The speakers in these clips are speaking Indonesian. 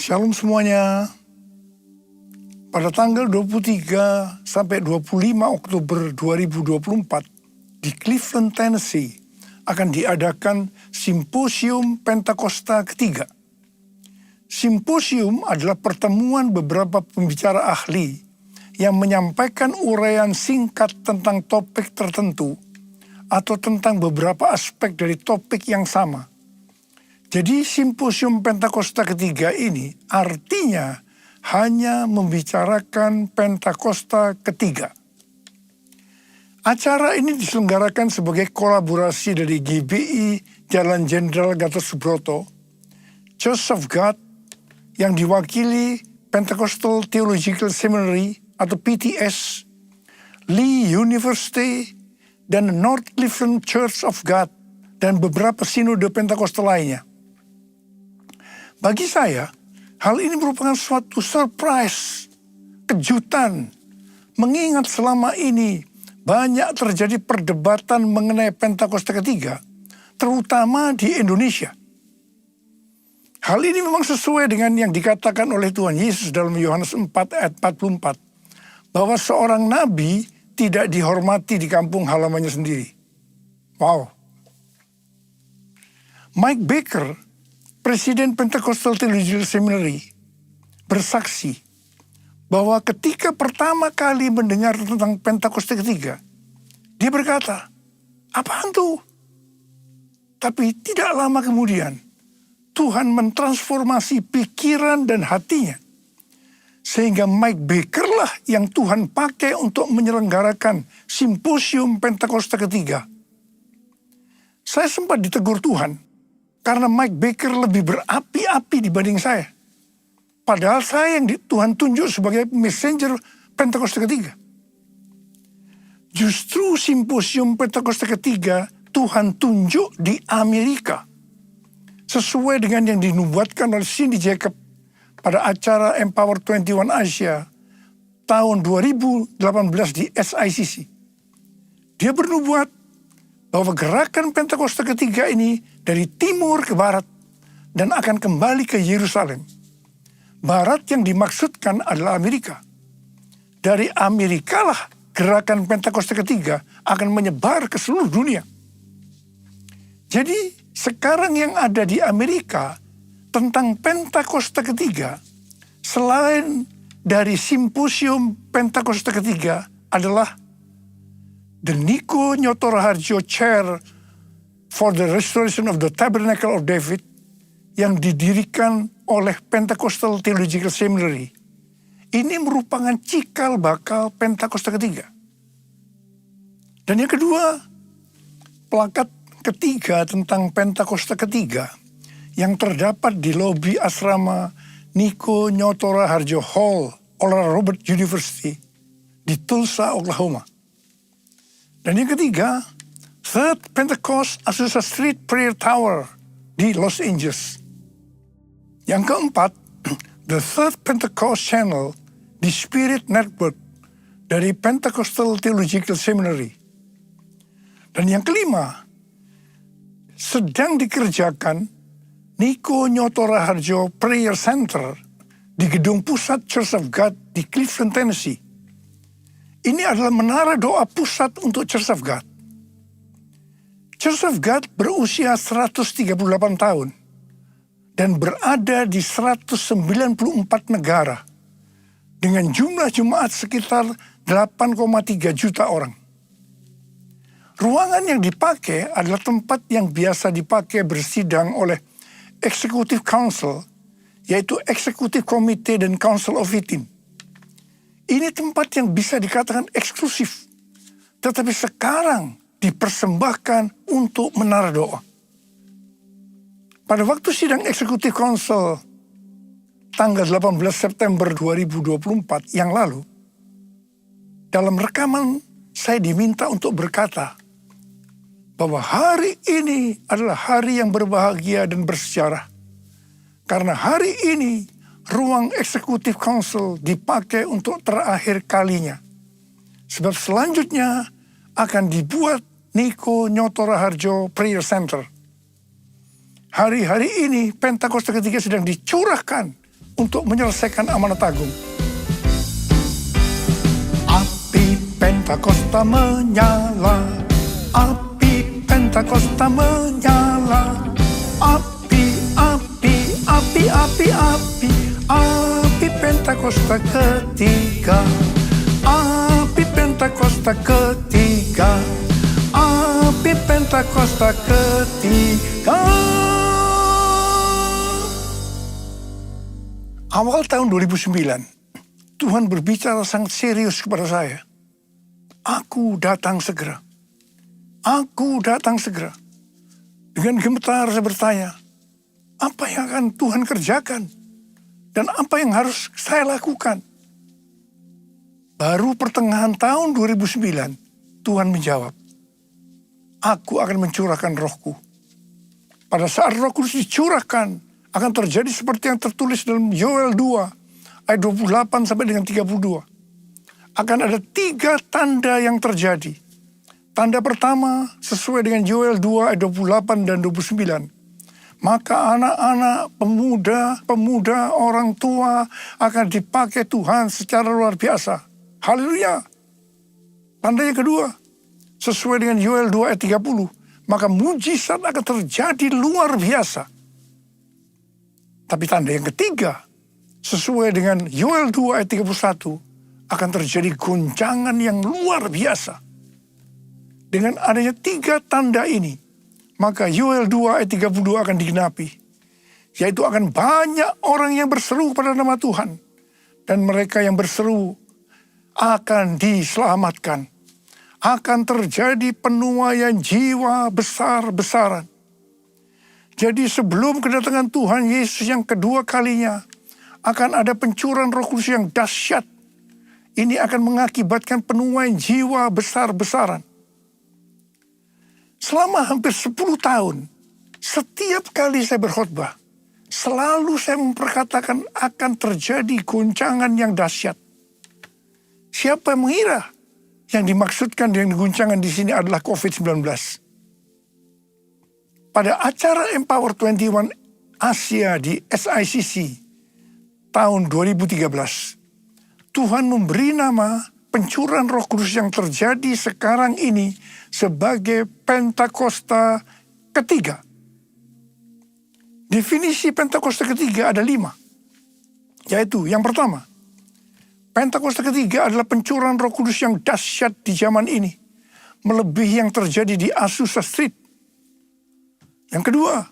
Shalom semuanya. Pada tanggal 23 sampai 25 Oktober 2024 di Cleveland, Tennessee akan diadakan Simposium Pentakosta ketiga. Simposium adalah pertemuan beberapa pembicara ahli yang menyampaikan uraian singkat tentang topik tertentu atau tentang beberapa aspek dari topik yang sama. Jadi Simposium Pentakosta ketiga ini artinya hanya membicarakan Pentakosta ketiga. Acara ini diselenggarakan sebagai kolaborasi dari GBI Jalan Jenderal Gatot Subroto, Church of God yang diwakili Pentecostal Theological Seminary atau PTS, Lee University, dan North Cleveland Church of God, dan beberapa sinode Pentakosta lainnya. Bagi saya, hal ini merupakan suatu surprise, kejutan, mengingat selama ini banyak terjadi perdebatan mengenai Pentakosta ketiga, terutama di Indonesia. Hal ini memang sesuai dengan yang dikatakan oleh Tuhan Yesus dalam Yohanes 4 ayat 44, bahwa seorang nabi tidak dihormati di kampung halamannya sendiri. Wow. Mike Baker, Presiden Pentecostal Theological Seminary, bersaksi bahwa ketika pertama kali mendengar tentang Pentakosta ketiga, dia berkata, apaan tuh? Tapi tidak lama kemudian, Tuhan mentransformasi pikiran dan hatinya, sehingga Mike Baker lah yang Tuhan pakai untuk menyelenggarakan Simposium Pentakosta ketiga. Saya sempat ditegur Tuhan, karena Mike Baker lebih berapi-api dibanding saya. Padahal saya yang Tuhan tunjuk sebagai messenger Pentakosta ketiga. Justru Simposium Pentakosta ketiga Tuhan tunjuk di Amerika. Sesuai dengan yang dinubuatkan oleh Cindy Jacob pada acara Empower 21 Asia tahun 2018 di SICC. Dia bernubuat bahwa gerakan Pentakosta ketiga ini dari timur ke barat dan akan kembali ke Yerusalem. Barat yang dimaksudkan adalah Amerika. Dari Amerika lah gerakan Pentakosta ketiga akan menyebar ke seluruh dunia. Jadi sekarang yang ada di Amerika tentang Pentakosta ketiga, selain dari Simposium Pentakosta ketiga adalah The Niko Nyoto Raharjo Chair for the Restoration of the Tabernacle of David yang didirikan oleh Pentecostal Theological Seminary. Ini merupakan cikal bakal Pentakosta ketiga. Dan yang kedua, plakat ketiga tentang Pentakosta ketiga yang terdapat di lobi asrama Niko Nyoto Raharjo Hall, Oral Roberts University di Tulsa, Oklahoma. Dan yang ketiga, Third Pentecost Azusa Street Prayer Tower di Los Angeles. Yang keempat, The Third Pentecost Channel di Spirit Network dari Pentecostal Theological Seminary. Dan yang kelima, sedang dikerjakan Niko Nyoto Raharjo Prayer Center di gedung pusat Church of God di Cleveland, Tennessee. Ini adalah menara doa pusat untuk Church of God. Church of God berusia 138 tahun dan berada di 194 negara dengan jumlah jemaat sekitar 8,3 juta orang. Ruangan yang dipakai adalah tempat yang biasa dipakai bersidang oleh Executive Council, yaitu Executive Committee dan Council of 18. Ini tempat yang bisa dikatakan eksklusif, tetapi sekarang dipersembahkan untuk menara doa. Pada waktu sidang Executive Council tanggal 18 September 2024 yang lalu, dalam rekaman saya diminta untuk berkata bahwa hari ini adalah hari yang berbahagia dan bersejarah. Karena hari ini ruang Executive Council dipakai untuk terakhir kalinya. Sebab selanjutnya akan dibuat Niko Nyoto Raharjo Prayer Center. Hari-hari ini Pentakosta ketiga sedang dicurahkan untuk menyelesaikan amanat agung. Api Pentakosta menyala, api Pentakosta menyala, api, api, api, api, api, api Pentakosta ketiga, api Pentakosta ketiga, api Pentakosta ketiga. Awal tahun 2009, Tuhan berbicara sangat serius kepada saya. Aku datang segera. Aku datang segera. Dengan gemetar saya bertanya, apa yang akan Tuhan kerjakan? Dan apa yang harus saya lakukan? Baru pertengahan tahun 2009, Tuhan menjawab, aku akan mencurahkan rohku. Pada saat roh kudus dicurahkan, akan terjadi seperti yang tertulis dalam Yoel 2, ayat 28 sampai dengan 32. Akan ada 3 tanda yang terjadi. Tanda pertama sesuai dengan Yoel 2 ayat 28 dan 29. Maka anak-anak, pemuda, orang tua akan dipakai Tuhan secara luar biasa. Haleluya. Tanda yang kedua, sesuai dengan Yoel 2 ayat 30. Maka mujizat akan terjadi luar biasa. Tapi tanda yang ketiga, sesuai dengan Yoel 2 ayat 31, akan terjadi goncangan yang luar biasa. Dengan adanya 3 tanda ini, maka Yoel 2 ayat 32 akan digenapi. Yaitu akan banyak orang yang berseru pada nama Tuhan. Dan mereka yang berseru akan diselamatkan. Akan terjadi penuaian jiwa besar-besaran. Jadi sebelum kedatangan Tuhan Yesus yang kedua kalinya, akan ada pencurahan Roh Kudus yang dahsyat. Ini akan mengakibatkan penuaian jiwa besar-besaran. Selama hampir 10 tahun, setiap kali saya berkhotbah, selalu saya memperkatakan akan terjadi goncangan yang dahsyat. Siapa yang mengira yang dimaksudkan dengan goncangan di sini adalah COVID-19? Pada acara Empower 21 Asia di SICC tahun 2013, Tuhan memberi nama pencurahan Roh Kudus yang terjadi sekarang ini sebagai Pentakosta ketiga. Definisi Pentakosta ketiga ada 5. Yaitu yang pertama, Pentakosta ketiga adalah pencurahan Roh Kudus yang dahsyat di zaman ini, melebihi yang terjadi di Azusa Street. Yang kedua,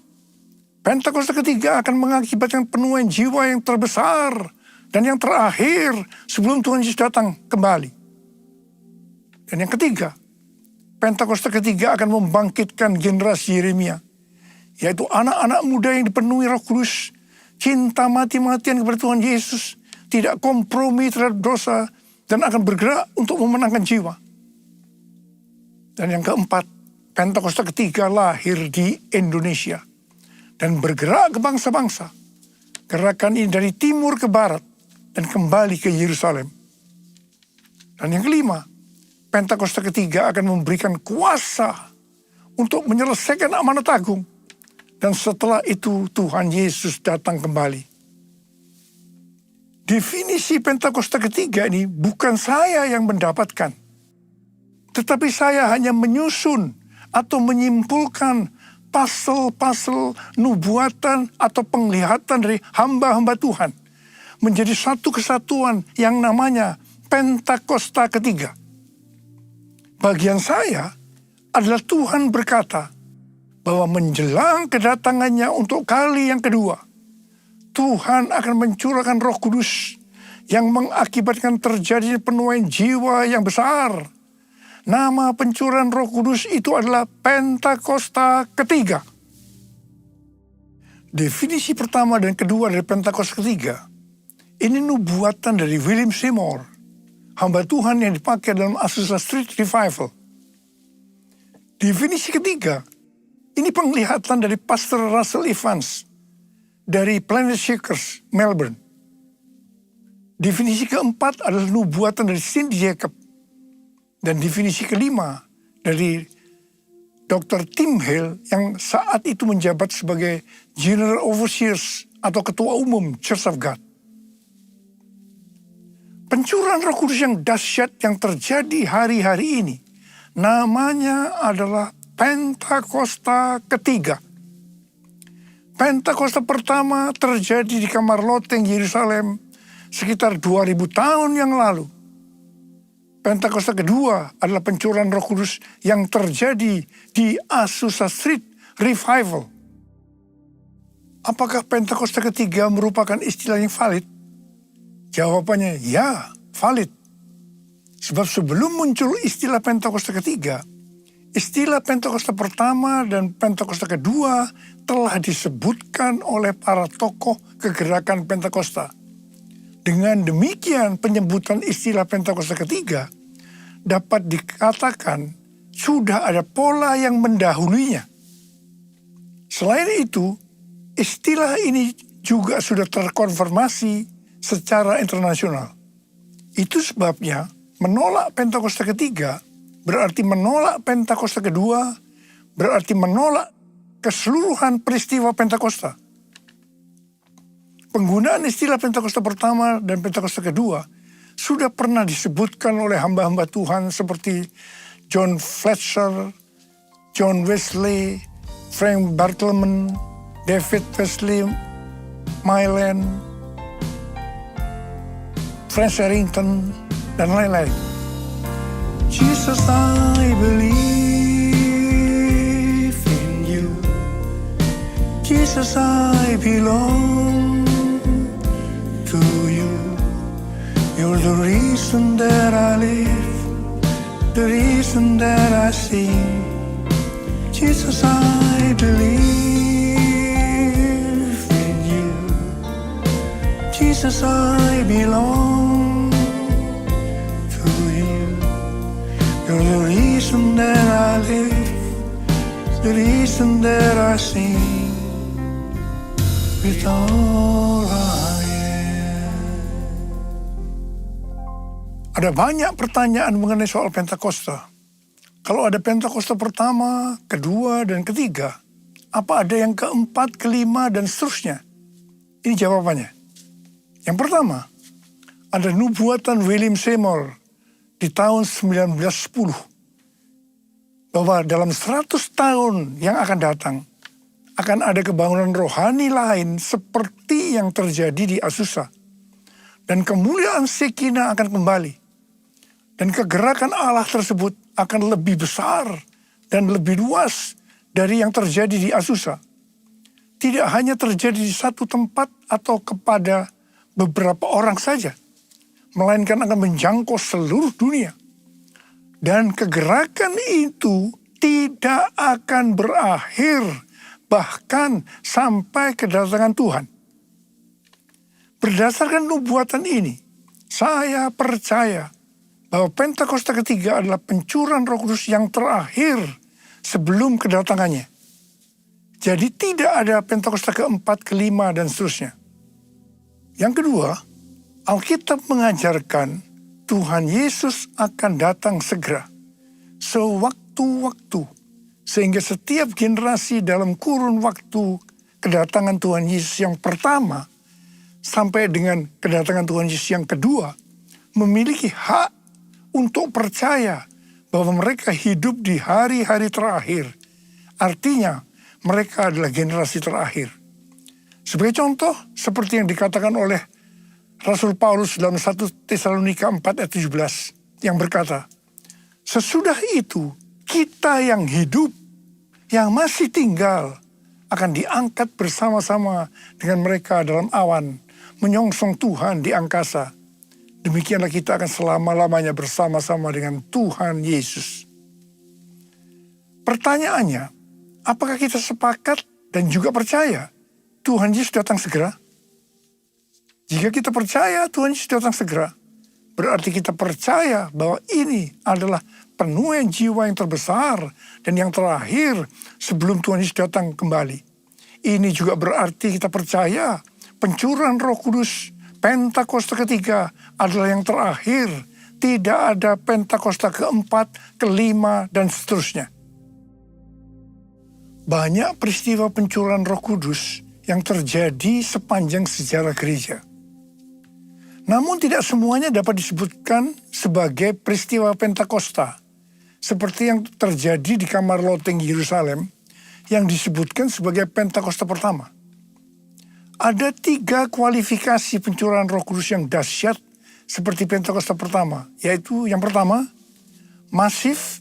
Pentakosta ketiga akan mengakibatkan penuaian jiwa yang terbesar dan yang terakhir sebelum Tuhan Yesus datang kembali. Dan yang ketiga, Pentakosta ketiga akan membangkitkan generasi Yeremia, yaitu anak-anak muda yang dipenuhi Roh Kudus, cinta mati-matian kepada Tuhan Yesus, tidak kompromi terhadap dosa, dan akan bergerak untuk memenangkan jiwa. Dan yang keempat, Pentakosta ketiga lahir di Indonesia dan bergerak ke bangsa-bangsa. Gerakan ini dari timur ke barat dan kembali ke Yerusalem. Dan yang kelima, Pentakosta ketiga akan memberikan kuasa untuk menyelesaikan amanat agung. Dan setelah itu Tuhan Yesus datang kembali. Definisi Pentakosta ketiga ini bukan saya yang mendapatkan. Tetapi saya hanya menyusun atau menyimpulkan pasal-pasal nubuatan atau penglihatan dari hamba-hamba Tuhan menjadi satu kesatuan yang namanya Pentakosta ketiga. Bagian saya adalah Tuhan berkata bahwa menjelang kedatangannya untuk kali yang kedua, Tuhan akan mencurahkan Roh Kudus yang mengakibatkan terjadinya penuaian jiwa yang besar. Nama pencurahan Roh Kudus itu adalah Pentakosta ketiga. Definisi pertama dan kedua dari Pentakosta ketiga, ini nubuatan dari William Seymour, hamba Tuhan yang dipakai dalam Azusa Street Revival. Definisi ketiga, ini penglihatan dari Pastor Russell Evans dari Planet Shakers, Melbourne. Definisi keempat adalah nubuatan dari Cindy Jacob. Dan definisi kelima dari Dr. Tim Hale yang saat itu menjabat sebagai General Overseers atau Ketua Umum Church of God. Pencurahan Roh Kudus yang dahsyat yang terjadi hari-hari ini, namanya adalah Pentakosta ketiga. Pentakosta pertama terjadi di kamar loteng Yerusalem sekitar 2000 tahun yang lalu. Pentakosta kedua adalah pencurahan Roh Kudus yang terjadi di Azusa Street Revival. Apakah Pentakosta ketiga merupakan istilah yang valid? Jawabannya ya, valid. Sebab sebelum muncul istilah Pentakosta ketiga, istilah Pentakosta pertama dan Pentakosta kedua telah disebutkan oleh para tokoh kegerakan Pentakosta. Dengan demikian, penyebutan istilah Pentakosta ketiga dapat dikatakan sudah ada pola yang mendahulunya. Selain itu, istilah ini juga sudah terkonfirmasi secara internasional. Itu sebabnya menolak Pentakosta ketiga berarti menolak Pentakosta kedua, berarti menolak keseluruhan peristiwa Pentakosta. Penggunaan istilah Pentakosta pertama dan Pentakosta kedua sudah pernah disebutkan oleh hamba-hamba Tuhan seperti John Fletcher, John Wesley, Frank Bartleman, David Wesley, Mylan, Frank Harrington, dan lain-lain. Jesus, I believe in you. Jesus, I belong to you. You're the reason that I live, the reason that I sing. Jesus, I believe in you. Jesus, I belong to you. You're the reason that I live, the reason that I sing with all I am. Ada banyak pertanyaan mengenai soal Pentakosta. Kalau ada Pentakosta pertama, kedua, dan ketiga, apa ada yang keempat, kelima, dan seterusnya? Ini jawabannya. Yang pertama, ada nubuatan William Seymour di tahun 1910 bahwa dalam 100 tahun yang akan datang akan ada kebangunan rohani lain seperti yang terjadi di Azusa, dan kemuliaan Shekinah akan kembali, dan kegerakan Allah tersebut akan lebih besar dan lebih luas dari yang terjadi di Azusa. Tidak hanya terjadi di satu tempat atau kepada beberapa orang saja, melainkan akan menjangkau seluruh dunia. Dan kegerakan itu tidak akan berakhir bahkan sampai kedatangan Tuhan. Berdasarkan nubuatan ini, saya percaya bahwa Pentakosta ketiga adalah pencurahan Roh Kudus yang terakhir sebelum kedatangannya. Jadi tidak ada Pentakosta keempat, kelima, dan seterusnya. Yang kedua, Alkitab mengajarkan Tuhan Yesus akan datang segera, sewaktu-waktu, sehingga setiap generasi dalam kurun waktu kedatangan Tuhan Yesus yang pertama sampai dengan kedatangan Tuhan Yesus yang kedua memiliki hak untuk percaya bahwa mereka hidup di hari-hari terakhir. Artinya, mereka adalah generasi terakhir. Sebagai contoh, seperti yang dikatakan oleh Rasul Paulus dalam 1 Tesalonika 4 ayat 17, yang berkata, sesudah itu, kita yang hidup, yang masih tinggal, akan diangkat bersama-sama dengan mereka dalam awan, menyongsong Tuhan di angkasa. Demikianlah kita akan selama-lamanya bersama-sama dengan Tuhan Yesus. Pertanyaannya, apakah kita sepakat dan juga percaya Tuhan Yesus datang segera? Jika kita percaya Tuhan Yesus datang segera, berarti kita percaya bahwa ini adalah penuaian jiwa yang terbesar dan yang terakhir sebelum Tuhan Yesus datang kembali. Ini juga berarti kita percaya pencurahan Roh Kudus Pentakosta ketiga adalah yang terakhir. Tidak ada Pentakosta keempat, kelima, dan seterusnya. Banyak peristiwa pencurahan Roh Kudus yang terjadi sepanjang sejarah gereja. Namun tidak semuanya dapat disebutkan sebagai peristiwa Pentakosta, seperti yang terjadi di kamar loteng Yerusalem yang disebutkan sebagai Pentakosta pertama. Ada 3 kualifikasi pencurahan Roh Kudus yang dahsyat seperti Pentakosta pertama, yaitu yang pertama, masif,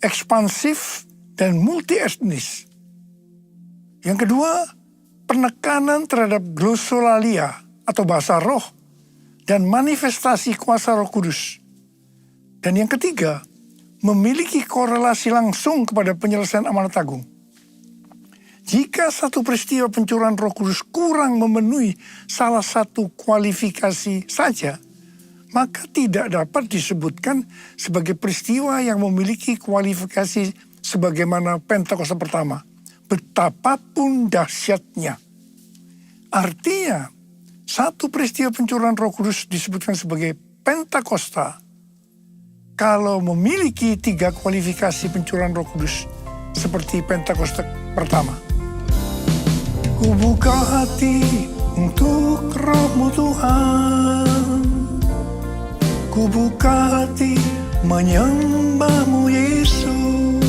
ekspansif, dan multi-etnis. Yang kedua, penekanan terhadap glosolalia atau bahasa roh dan manifestasi kuasa Roh Kudus. Dan yang ketiga, memiliki korelasi langsung kepada penyelesaian amanat agung. Jika satu peristiwa pencurahan Roh Kudus kurang memenuhi salah satu kualifikasi saja, maka tidak dapat disebutkan sebagai peristiwa yang memiliki kualifikasi sebagaimana Pentakosta pertama, betapapun dahsyatnya. Artinya, satu peristiwa pencurahan Roh Kudus disebutkan sebagai Pentakosta kalau memiliki 3 kualifikasi pencurahan Roh Kudus seperti Pentakosta pertama. Ku buka hati untuk Roh-Mu Tuhan, ku buka hati menyembah-Mu Yesus.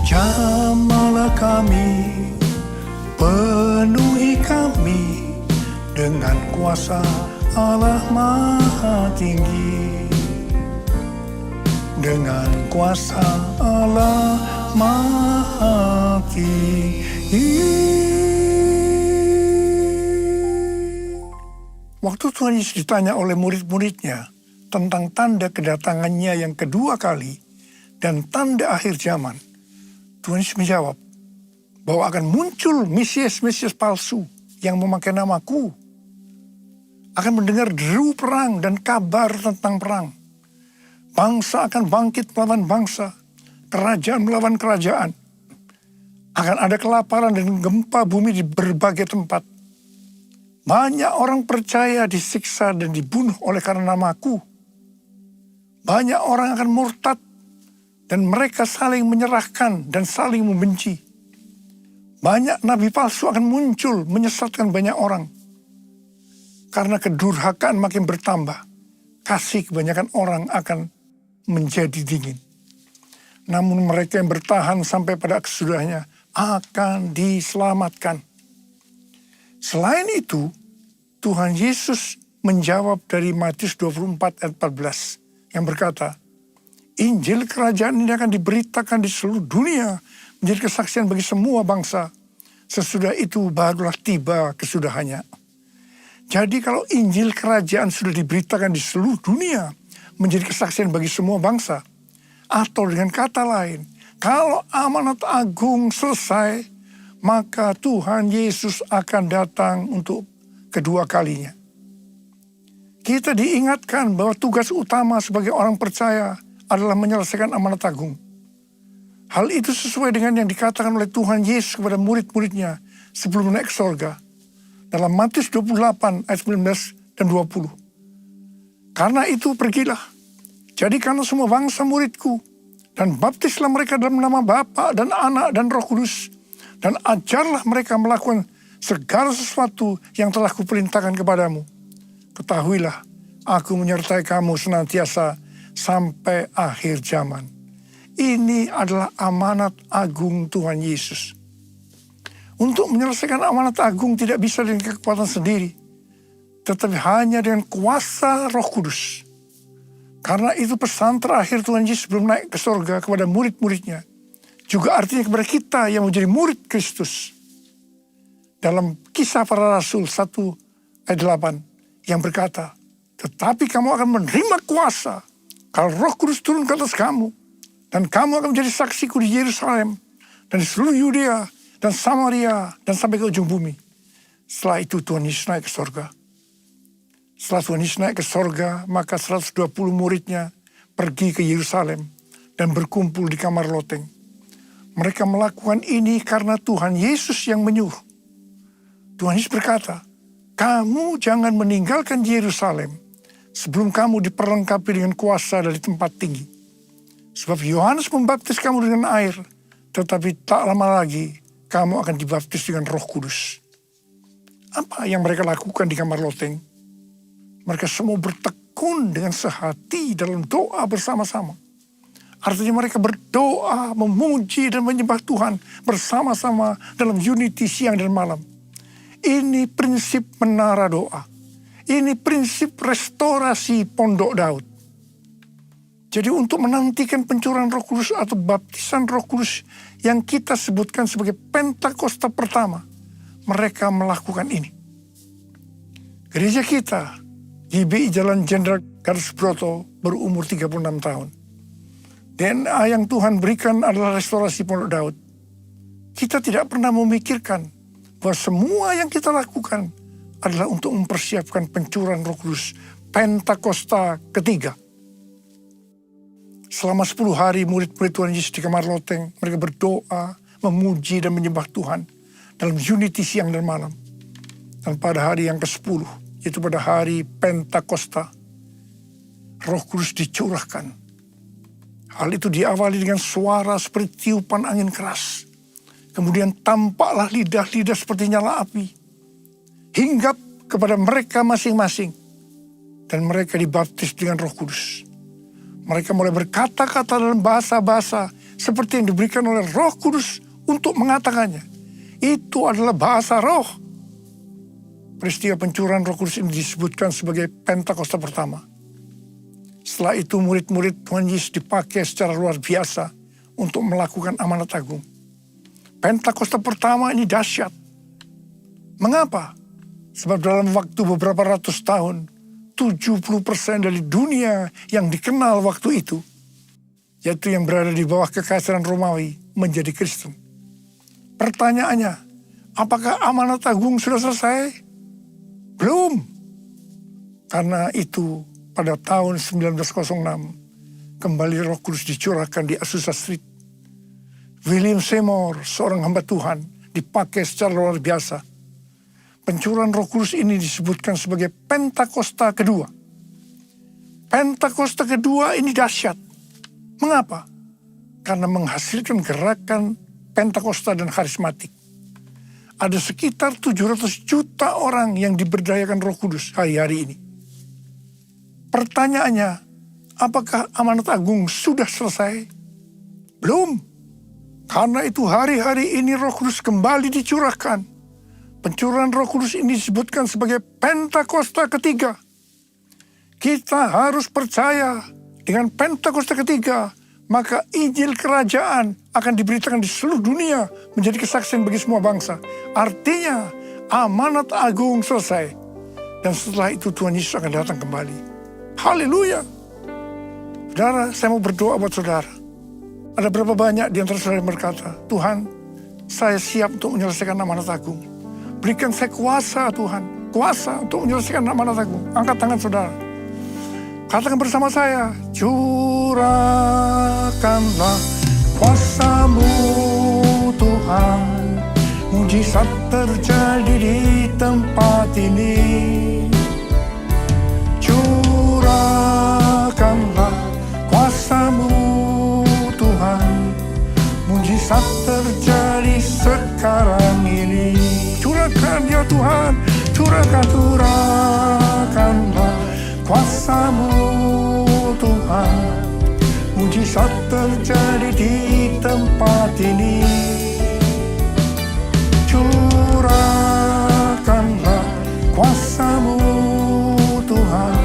Jamahlah kami, penuhi kami dengan kuasa Allah Maha Tinggi. Dengan kuasa Allah Maha Tinggi. Waktu Tuhan Yesus ditanya oleh murid-muridnya tentang tanda kedatangannya yang kedua kali dan tanda akhir zaman, Tuhan Yesus menjawab bahwa akan muncul Mesias-Mesias palsu yang memakai namaku, akan mendengar deru perang dan kabar tentang perang. Bangsa akan bangkit melawan bangsa, kerajaan melawan kerajaan. Akan ada kelaparan dan gempa bumi di berbagai tempat. Banyak orang percaya disiksa dan dibunuh oleh karena namaku. Banyak orang akan murtad dan mereka saling menyerahkan dan saling membenci. Banyak nabi palsu akan muncul menyesatkan banyak orang. Karena kedurhakaan makin bertambah, kasih kebanyakan orang akan menjadi dingin. Namun mereka yang bertahan sampai pada kesudahannya akan diselamatkan. Selain itu, Tuhan Yesus menjawab dari Matius 24 ayat 14 yang berkata, Injil kerajaan ini akan diberitakan di seluruh dunia menjadi kesaksian bagi semua bangsa. Sesudah itu barulah tiba kesudahannya. Jadi kalau Injil kerajaan sudah diberitakan di seluruh dunia menjadi kesaksian bagi semua bangsa, atau dengan kata lain, kalau amanat agung selesai, maka Tuhan Yesus akan datang untuk kedua kalinya. Kita diingatkan bahwa tugas utama sebagai orang percaya adalah menyelesaikan amanat agung. Hal itu sesuai dengan yang dikatakan oleh Tuhan Yesus kepada murid-muridnya sebelum naik ke sorga. Dalam Matius 28 ayat 19 dan 20. Karena itu pergilah, jadikanlah semua bangsa muridku, dan baptislah mereka dalam nama Bapa dan Anak dan Roh Kudus, dan ajarlah mereka melakukan segala sesuatu yang telah kuperintahkan kepadamu. Ketahuilah, aku menyertai kamu senantiasa sampai akhir zaman. Ini adalah amanat agung Tuhan Yesus. Untuk menyelesaikan amanat agung tidak bisa dengan kekuatan sendiri, tetapi hanya dengan kuasa Roh Kudus. Karena itu pesan terakhir Tuhan Yesus sebelum naik ke surga kepada murid-muridnya, juga artinya kepada kita yang menjadi murid Kristus. Dalam Kisah Para Rasul 1 ayat 8 yang berkata, tetapi kamu akan menerima kuasa kalau Roh Kudus turun ke atas kamu, dan kamu akan menjadi saksiku di Yerusalem dan di seluruh Yudea dan Samaria dan sampai ke ujung bumi. Setelah itu Tuhan Yesus naik ke surga. Setelah Tuhan Yesus naik ke surga, maka 120 muridnya pergi ke Yerusalem dan berkumpul di kamar loteng. Mereka melakukan ini karena Tuhan Yesus yang menyuruh. Tuhan Yesus berkata, kamu jangan meninggalkan Yerusalem sebelum kamu diperlengkapi dengan kuasa dari tempat tinggi. Sebab Yohanes membaptis kamu dengan air, tetapi tak lama lagi kamu akan dibaptis dengan Roh Kudus. Apa yang mereka lakukan di kamar loteng? Mereka semua bertekun dengan sehati dalam doa bersama-sama. Artinya mereka berdoa, memuji dan menyembah Tuhan bersama-sama dalam unity siang dan malam. Ini prinsip menara doa. Ini prinsip restorasi Pondok Daud. Jadi untuk menantikan pencurahan Roh Kudus atau baptisan Roh Kudus yang kita sebutkan sebagai Pentakosta pertama, mereka melakukan ini. Gereja kita, GBI Jalan Jenderal Gatot Subroto, berumur 36 tahun. DNA yang Tuhan berikan adalah restorasi Pondok Daud. Kita tidak pernah memikirkan bahwa semua yang kita lakukan adalah untuk mempersiapkan pencurahan Roh Kudus Pentakosta ketiga. Selama 10 hari murid-murid Tuhan Yesus di kamar loteng, mereka berdoa, memuji dan menyembah Tuhan dalam unity siang dan malam. Dan pada hari yang ke-10, yaitu pada hari Pentakosta, Roh Kudus dicurahkan. Hal itu diawali dengan suara seperti tiupan angin keras. Kemudian tampaklah lidah-lidah seperti nyala api. Hinggap kepada mereka masing-masing. Dan mereka dibaptis dengan Roh Kudus. Mereka mulai berkata-kata dalam bahasa-bahasa seperti yang diberikan oleh Roh Kudus untuk mengatakannya. Itu adalah bahasa roh. Peristiwa pencurahan Roh Kudus ini disebutkan sebagai Pentakosta pertama. Setelah itu murid-murid Tuhan Yesus dipakai secara luar biasa untuk melakukan amanat agung. Pentakosta pertama ini dahsyat. Mengapa? Sebab dalam waktu beberapa ratus tahun, 70% dari dunia yang dikenal waktu itu, yaitu yang berada di bawah kekaisaran Romawi, menjadi Kristen. Pertanyaannya, apakah amanat agung sudah selesai? Belum. Karena itu pada tahun 1906, kembali Roh Kudus dicurahkan di Azusa Street. William Seymour, seorang hamba Tuhan, dipakai secara luar biasa. Pencurahan Roh Kudus ini disebutkan sebagai Pentakosta kedua. Pentakosta kedua ini dahsyat. Mengapa? Karena menghasilkan gerakan Pentakosta dan karismatik. Ada sekitar 700 juta orang yang diberdayakan Roh Kudus hari-hari ini. Pertanyaannya, apakah amanat agung sudah selesai? Belum. Karena itu hari-hari ini Roh Kudus kembali dicurahkan. Pencurahan Roh Kudus ini disebutkan sebagai Pentakosta ketiga. Kita harus percaya dengan Pentakosta ketiga, maka Injil Kerajaan akan diberitakan di seluruh dunia menjadi kesaksian bagi semua bangsa. Artinya amanat agung selesai. Dan setelah itu Tuhan Yesus akan datang kembali. Haleluya. Saudara, saya mau berdoa buat saudara. Ada berapa banyak di antara saudara yang berkata, Tuhan, saya siap untuk menyelesaikan amanat agung. Berikan saya kuasa Tuhan, kuasa untuk menyelesaikan amanat agung. Angkat tangan saudara. Katakan bersama saya, curahkanlah kuasa-Mu Tuhan. Mujizat terjadi di tempat ini. Curahkanlah kuasa-Mu Tuhan. Mujizat terjadi sekarang ini. Curahkan ya Tuhan, curahkanlah kuasa-Mu Tuhan. Mujizat terjadi di tempat ini. Curahkanlah kuasa-Mu Tuhan.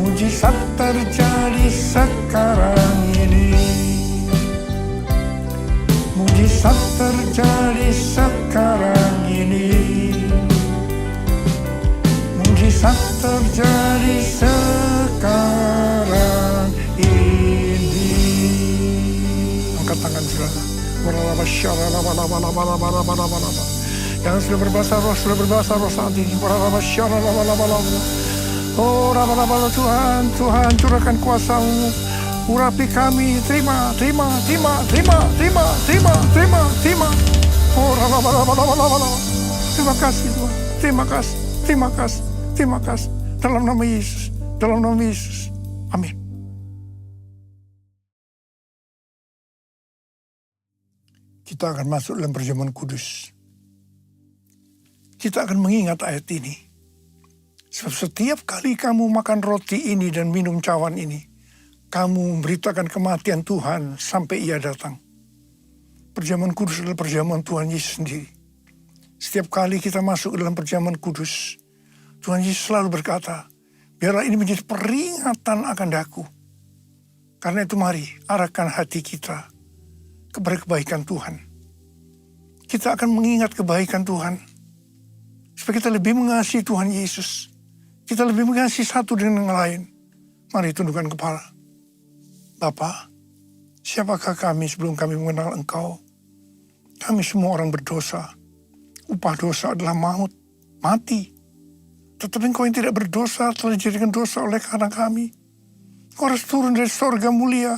Mujizat terjadi sekarang ini. Mujizat terjadi sekarang ini. Mujizat terjadi sekarang ini. Angkat tangan saudara. Yang sudah berbahasa roh saat ini. Oh, Tuhan, Tuhan curahkan kuasa-Mu. Urapi kami, terima. Oh, terima kasih Tuhan, terima kasih. Dalam nama Yesus, amin. Kita akan masuk dalam perjamuan kudus. kita akan mengingat ayat ini. Sebab setiap kali kamu makan roti ini dan minum cawan ini, kamu memberitakan kematian Tuhan sampai Ia datang. Perjamuan kudus adalah perjamuan Tuhan Yesus sendiri. Setiap kali kita masuk ke dalam perjamuan kudus, Tuhan Yesus selalu berkata, biarlah ini menjadi peringatan akan daku. Karena itu mari arahkan hati kita kepada kebaikan Tuhan. Kita akan mengingat kebaikan Tuhan. Supaya kita lebih mengasihi Tuhan Yesus. Kita lebih mengasihi satu dengan yang lain. Mari tundukkan kepala. Bapa, siapakah kami sebelum kami mengenal Engkau? Kami semua orang berdosa. Upah dosa adalah maut, mati. Tetapi Engkau yang tidak berdosa telah dijadikan dosa oleh karena kami. Engkau harus turun dari sorga mulia,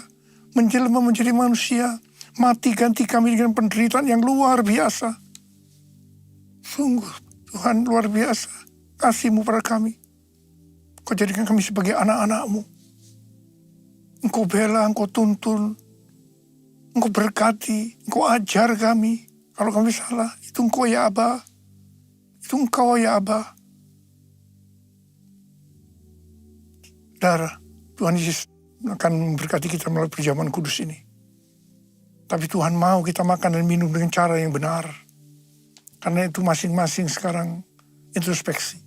menjelma menjadi manusia, mati ganti kami dengan penderitaan yang luar biasa. Sungguh Tuhan luar biasa kasih-Mu pada kami. Engkau jadikan kami sebagai anak-anak-Mu. Engkau bela, Engkau tuntun, Engkau berkati, Engkau ajar kami. Kalau kami salah, itu Engkau ya Aba. Itu Engkau ya Aba. Darah Tuhan Yesus akan memberkati kita melalui perjamuan kudus ini. Tapi Tuhan mau kita makan dan minum dengan cara yang benar. Karena itu masing-masing sekarang introspeksi.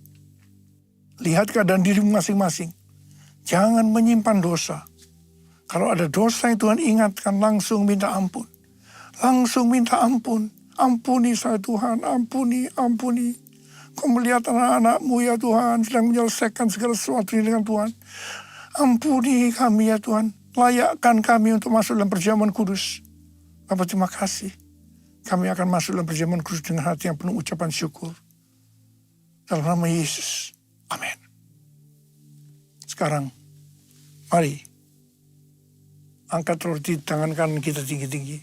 Lihat keadaan dirimu masing-masing. Jangan menyimpan dosa. Kalau ada dosa yang Tuhan ingatkan, langsung minta ampun. Langsung minta ampun. Ampuni saya Tuhan, ampuni, ampuni. Kau melihat anak-anak-Mu ya Tuhan sedang menyelesaikan segala sesuatu dengan Tuhan. Ampuni kami ya Tuhan. Layakkan kami untuk masuk dalam perjamuan kudus. Bapak terima kasih. Kami akan masuk dalam perjamuan kudus dengan hati yang penuh ucapan syukur. Dalam nama Yesus. Amin. Sekarang, mari. Angkat roti di tangan kanan kita tinggi-tinggi.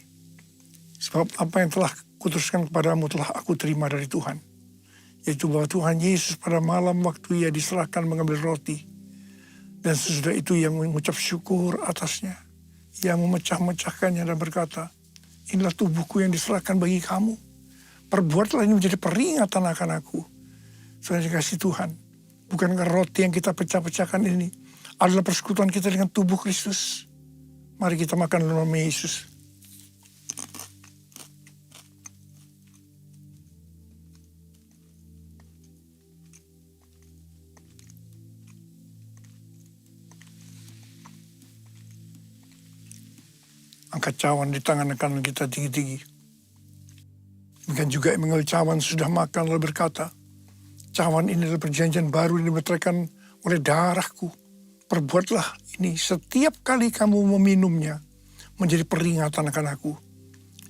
Sebab apa yang telah kuteruskan kepadamu telah aku terima dari Tuhan. Yaitu bahwa Tuhan Yesus pada malam waktu Ia diserahkan mengambil roti. Dan sesudah itu Ia mengucap syukur atasnya. Ia memecah-mecahkannya dan berkata, inilah tubuhku yang diserahkan bagi kamu. Perbuatlah ini menjadi peringatan akan aku. Saudara dikasih Tuhan. Bukankah roti yang kita pecah-pecahkan ini adalah persekutuan kita dengan tubuh Kristus. Mari kita makan dalam nama Yesus. Angkat cawan di tangan kanan kita tinggi-tinggi. Demikian juga Emmanuel cawan sudah makan lalu berkata, cawan ini adalah perjanjian baru yang dimeteraikan oleh darahku. Perbuatlah ini setiap kali kamu meminumnya menjadi peringatan akan aku.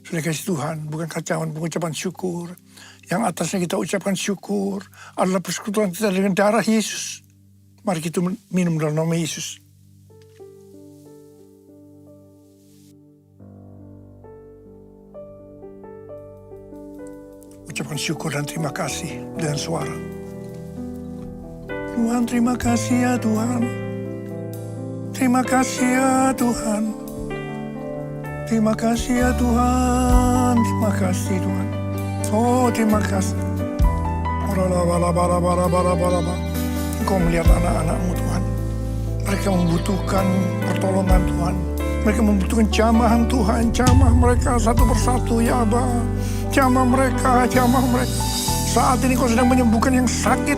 Sudah kasih Tuhan, bukankah cawan pengucapan syukur. Yang atasnya kita ucapkan syukur adalah persekutuan kita dengan darah Yesus. Mari kita minum dalam nama Yesus. Ucapkan syukur dan terima kasih dengan suara. Tuhan terima kasih ya Tuhan. Terima kasih ya Tuhan. Terima kasih ya Tuhan. Terima kasih Tuhan. Oh terima kasih. Engkau melihat anak-anak-Mu Tuhan. Mereka membutuhkan pertolongan Tuhan. Mereka membutuhkan jamahan Tuhan. Jamah mereka satu persatu ya Aba. Jamah mereka. Saat ini Kau sedang menyembuhkan yang sakit,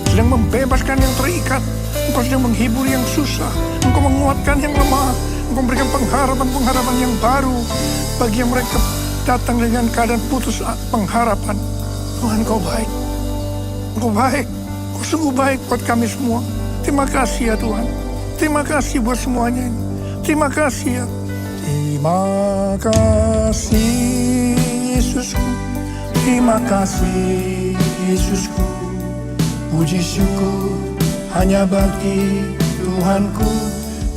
sedang membebaskan yang terikat. Engkau sedang menghibur yang susah. Engkau menguatkan yang lemah. Engkau memberikan pengharapan yang baru bagi yang mereka datang dengan keadaan putus pengharapan. Tuhan Kau baik. Engkau baik. Kau sungguh baik buat kami semua. Terima kasih ya Tuhan. Terima kasih buat semuanya ini. Terima kasih ya. Terima kasih Yesusku. Terima kasih Yesusku. Puji syukur hanya bagi Tuhanku.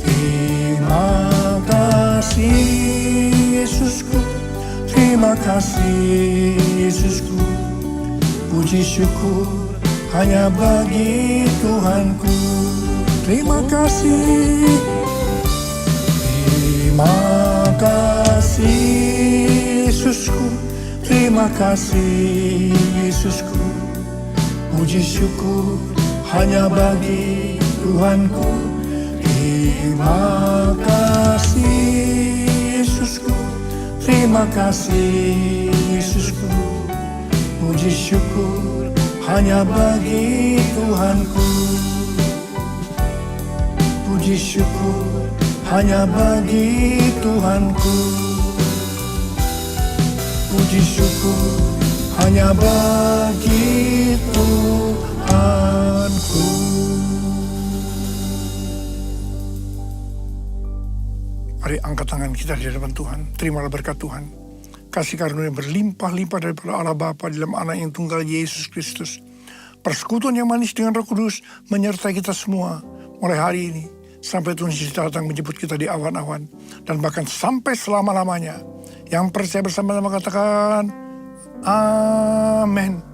Terima kasih Yesusku. Terima kasih Yesusku. Puji syukur hanya bagi Tuhanku. Terima kasih. Terima kasih Yesusku. Terima kasih Yesusku. Puji syukur hanya bagi Tuhanku. Terima kasih Yesusku, terima kasih Yesusku. Puji syukur hanya bagi Tuhanku. Puji syukur hanya bagi Tuhanku. Puji syukur hanya bagi Tuhanku. Mari angkat tangan kita di hadapan Tuhan. Terimalah berkat Tuhan. Kasih karunia berlimpah-limpah daripada Allah Bapa dalam Anak yang tunggal Yesus Kristus. Persekutuan yang manis dengan Roh Kudus menyertai kita semua mulai hari ini sampai Tuhan Yesus datang menjemput kita di awan-awan dan bahkan sampai selama-lamanya. Yang percaya bersama-sama katakan amin.